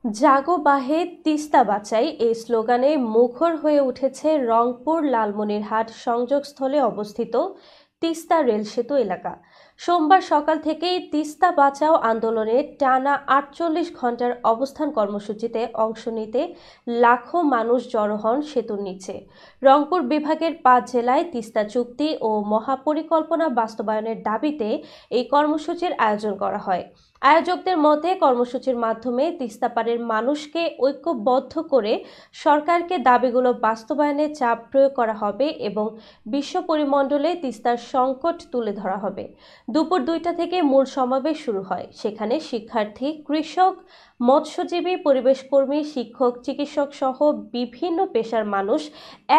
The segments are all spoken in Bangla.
জাগো বাহে তিস্তা বাঁচাই এই স্লোগানে মুখর হয়ে উঠেছে রংপুর লালমনিরহাট সংযোগস্থলে অবস্থিত তিস্তা রেল সেতু এলাকা। সোমবার সকাল থেকেই তিস্তা বাঁচাও আন্দোলনে টানা ৪৮ ঘন্টার অবস্থান কর্মসূচিতে অংশ নিতে লাখো মানুষ জড়ো হন সেতুর নিচে। রংপুর বিভাগের ৫ জেলায় তিস্তা চুক্তি ও মহাপরিকল্পনা বাস্তবায়নের দাবিতে এই কর্মসূচির আয়োজন করা হয়। আয়োজকদের মতে কর্মসূচির মাধ্যমে তিস্তা পাড়ের মানুষকে ঐক্যবদ্ধ করে সরকারকে দাবিগুলো বাস্তবায়নে চাপ প্রয়োগ করা হবে এবং বিশ্ব পরিমণ্ডলে তিস্তার সংকট তুলে ধরা হবে। দুপুর ২টা থেকে মূল সমাবেশ শুরু হয়। সেখানে শিক্ষার্থী, কৃষক, মৎস্যজীবী, পরিবেশকর্মী, শিক্ষক, চিকিৎসক সহ বিভিন্ন পেশার মানুষ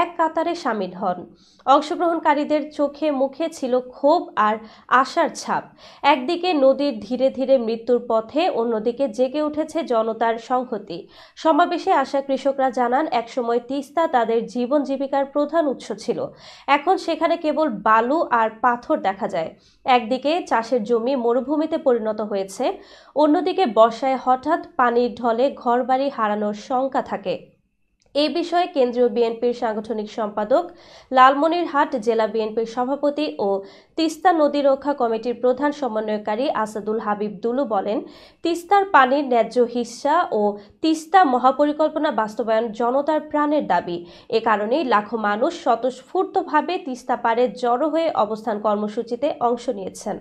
এক কাতারে সামিল হন। অংশগ্রহণকারীদের চোখে মুখে ছিল ক্ষোভ আর আশার ছাপ। একদিকে নদীর ধীরে ধীরে মৃত্যুর পথে, অন্যদিকে জেগে উঠেছে জনতার সংহতি। সমাবেশে আসা কৃষকরা জানান, একসময় তিস্তা তাদের জীবন জীবিকার প্রধান উৎস ছিল। এখন সেখানে কেবল বালু আর পাথর দেখা যায়। একদিকে চাষের জমি মরুভূমিতে পরিণত হয়েছে, অন্যদিকে বর্ষায় হঠাৎ পানির ঢলে ঘরবাড়ি হারানোর শঙ্কা থাকে। এই বিষয়ে কেন্দ্রীয় বিএনপির সাংগঠনিক সম্পাদক, লালমনিরহাট জেলা বিএনপির সভাপতি ও তিস্তা নদী রক্ষা কমিটির প্রধান সমন্বয়কারী আসাদুল হাবিব দুলু বলেন, তিস্তার পানির ন্যায্য হিস্সা ও তিস্তা মহাপরিকল্পনা বাস্তবায়ন জনতার প্রাণের দাবি। এ কারণেই লাখো মানুষ স্বতঃস্ফূর্তভাবে তিস্তা পাড়ে জড়ো হয়ে অবস্থান কর্মসূচিতে অংশ নিয়েছেন।